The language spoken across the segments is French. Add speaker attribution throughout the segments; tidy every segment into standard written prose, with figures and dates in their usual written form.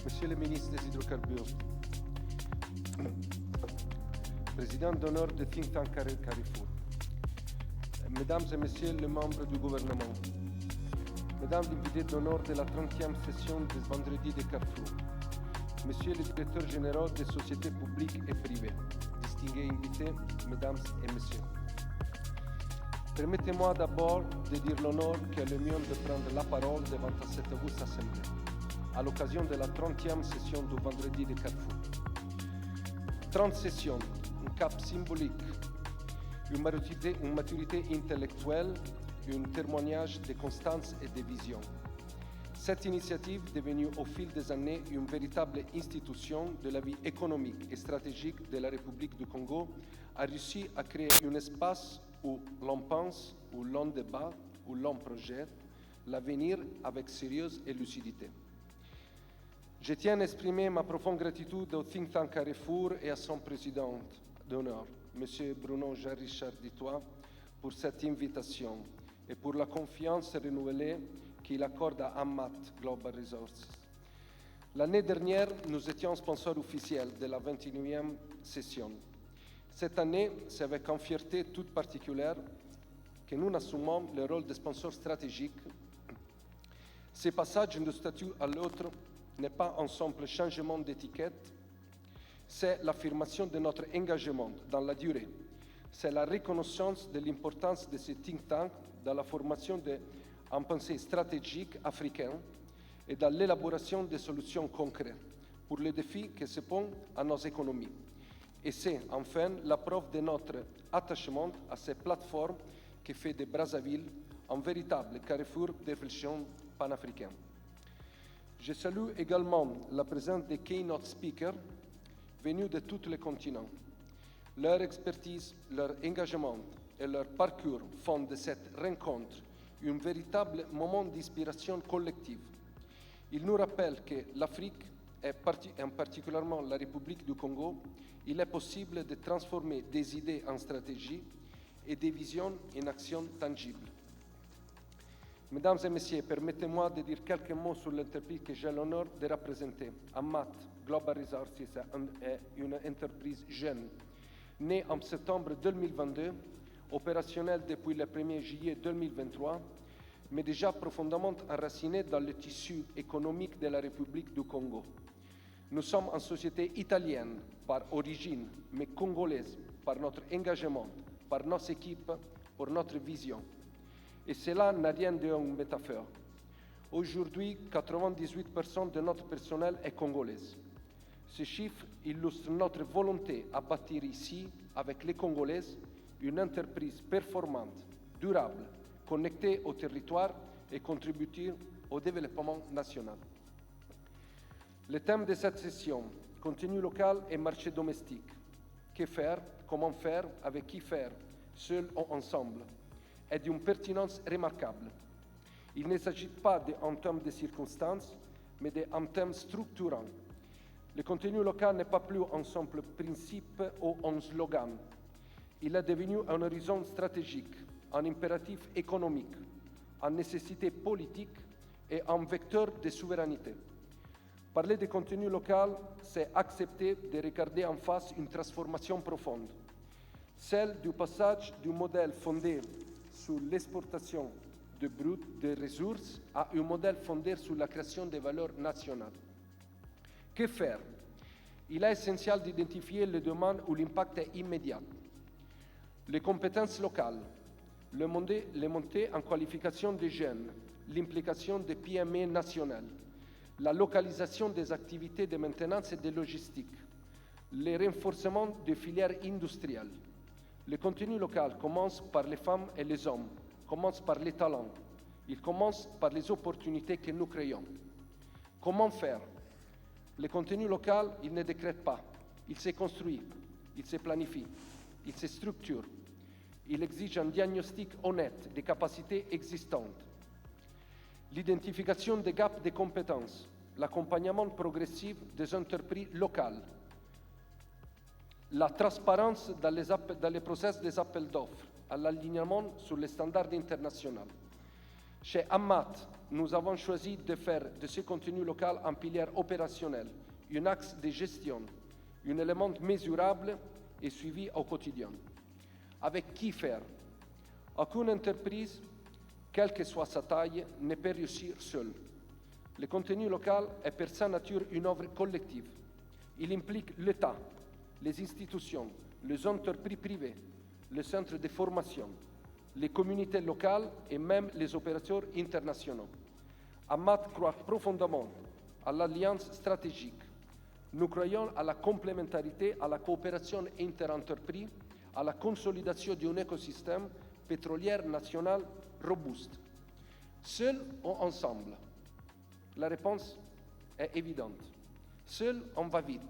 Speaker 1: Monsieur le ministre des Hydrocarbures, président d'honneur de Think Tank Carrefour, mesdames et messieurs les membres du gouvernement, mesdames l'invités d'honneur de la 30e session des vendredis de Carrefour, monsieur le directeur général des sociétés publiques et privées, distingués invités, mesdames et messieurs. Permettez-moi d'abord de dire l'honneur qui est le mien de prendre la parole devant cette auguste assemblée, à l'occasion de la 30e session du vendredi de Carrefour. 30 sessions, un cap symbolique, une maturité intellectuelle et un témoignage de constance et de vision. Cette initiative, devenue au fil des années une véritable institution de la vie économique et stratégique de la République du Congo, a réussi à créer un espace où l'on pense, où l'on débat, où l'on projette l'avenir avec sérieux et lucidité. Je tiens à exprimer ma profonde gratitude au Think Tank Carrefour et à son président d'honneur, M. Bruno Jean-Richard Dittois, pour cette invitation et pour la confiance renouvelée qu'il accorde à Amat Global Resources. L'année dernière, nous étions sponsors officiels de la 29e session. Cette année, c'est avec une fierté toute particulière que nous assumons le rôle de sponsor stratégique. Ce passage d'un statut à l'autre n'est pas un simple changement d'étiquette, c'est l'affirmation de notre engagement dans la durée. C'est la reconnaissance de l'importance de ce think tank dans la formation d'un pensée stratégique africain et dans l'élaboration de solutions concrètes pour les défis qui se posent à nos économies. Et c'est enfin la preuve de notre attachement à cette plateforme qui fait de Brazzaville un véritable carrefour de réflexion panafricain. Je salue également la présence des keynote speakers venus de tous les continents. Leur expertise, leur engagement et leur parcours font de cette rencontre un véritable moment d'inspiration collective. Ils nous rappellent que l'Afrique, et particulièrement la République du Congo, il est possible de transformer des idées en stratégie et des visions en actions tangibles. Mesdames et messieurs, permettez-moi de dire quelques mots sur l'entreprise que j'ai l'honneur de représenter. Amat Global Resources est une entreprise jeune, née en septembre 2022, opérationnelle depuis le 1er juillet 2023, mais déjà profondément enracinée dans le tissu économique de la République du Congo. Nous sommes une société italienne par origine, mais congolaise par notre engagement, par nos équipes, pour notre vision. Et cela n'a rien d'une métaphore. Aujourd'hui, 98% de notre personnel est congolais. Ce chiffre illustre notre volonté à bâtir ici, avec les Congolais, une entreprise performante, durable, connectée au territoire et contributive au développement national. Le thème de cette session, contenu local et marché domestique. Que faire, comment faire, avec qui faire, seul ou ensemble, est d'une pertinence remarquable. Il ne s'agit pas d'un thème de circonstances, mais d'un thème structurant. Le contenu local n'est pas plus un simple principe ou un slogan. Il est devenu un horizon stratégique, un impératif économique, une nécessité politique et un vecteur de souveraineté. Parler de contenu local, c'est accepter de regarder en face une transformation profonde, celle du passage du modèle fondé sur l'exportation de brut de ressources à un modèle fondé sur la création de valeurs nationales. Que faire? Il est essentiel d'identifier les domaines où l'impact est immédiat. Les compétences locales, les montées en qualification des jeunes, l'implication des PME nationales, la localisation des activités de maintenance et de logistique, le renforcement des filières industrielles. Le contenu local commence par les femmes et les hommes, commence par les talents, il commence par les opportunités que nous créons. Comment faire? Le contenu local, il ne décrète pas, il se construit, il se planifie, il se structure, il exige un diagnostic honnête des capacités existantes, l'identification des gaps de compétences, l'accompagnement progressif des entreprises locales, la transparence dans les process des appels d'offres, à l'alignement sur les standards internationaux, Chez Amat, nous avons choisi de faire de ce contenu local un pilier opérationnel, un axe de gestion, un élément mesurable et suivi au quotidien. Avec qui faire? Aucune entreprise, quelle que soit sa taille, ne peut réussir seule. Le contenu local est par sa nature une œuvre collective. Il implique l'État, les institutions, les entreprises privées, les centres de formation, les communautés locales et même les opérateurs internationaux. Amat croit profondément à l'alliance stratégique. Nous croyons à la complémentarité, à la coopération interentreprises, à la consolidation d'un écosystème pétrolier national robuste. Seul ou ensemble? La réponse est évidente. Seul, on va vite.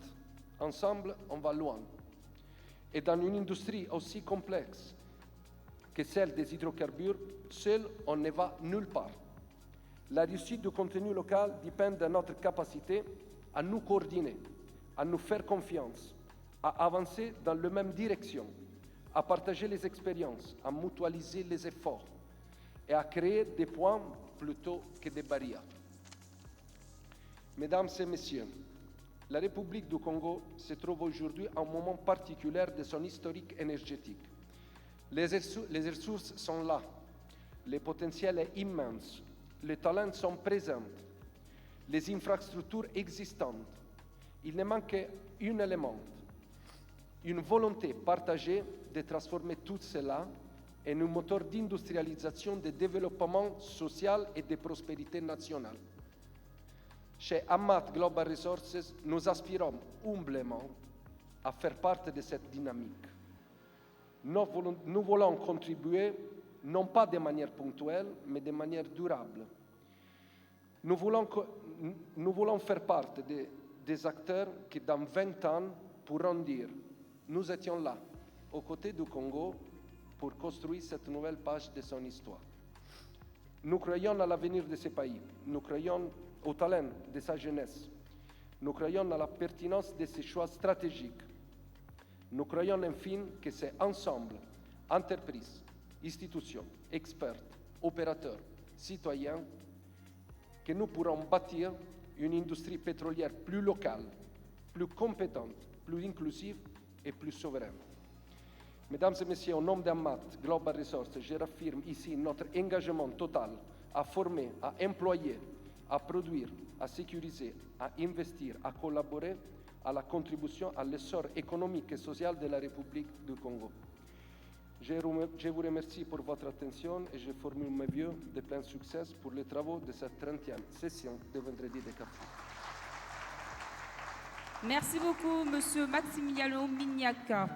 Speaker 1: Ensemble, on va loin. Et dans une industrie aussi complexe que celle des hydrocarbures, seul, on ne va nulle part. La réussite du contenu local dépend de notre capacité à nous coordonner, à nous faire confiance, à avancer dans la même direction, à partager les expériences, à mutualiser les efforts et à créer des points plutôt que des barrières. Mesdames et messieurs, la République du Congo se trouve aujourd'hui à un moment particulier de son historique énergétique. Les ressources sont là, le potentiel est immense, les talents sont présents, les infrastructures existantes. Il ne manque qu'un élément, une volonté partagée de transformer tout cela en un moteur d'industrialisation, de développement social et de prospérité nationale. Chez Amat Global Resources, nous aspirons humblement à faire partie de cette dynamique. Nous voulons contribuer, non pas de manière ponctuelle, mais de manière durable. Nous voulons faire partie des acteurs qui, dans 20 ans, pourront dire « Nous étions là, aux côtés du Congo, pour construire cette nouvelle page de son histoire. » Nous croyons à l'avenir de ce pays. Nous croyons au talent de sa jeunesse. Nous croyons à la pertinence de ses choix stratégiques. Nous croyons enfin que c'est ensemble, entreprises, institutions, experts, opérateurs, citoyens, que nous pourrons bâtir une industrie pétrolière plus locale, plus compétente, plus inclusive et plus souveraine. Mesdames et messieurs, au nom d'Amat Global Resources, je réaffirme ici notre engagement total à former, à employer, à produire, à sécuriser, à investir, à collaborer à la contribution à l'essor économique et social de la République du Congo. Je vous remercie pour votre attention et je formule mes vœux de plein succès pour les travaux de cette 30e session de Vendredi de Carrefour.
Speaker 2: Merci beaucoup, Monsieur Maximiliano Mignacca.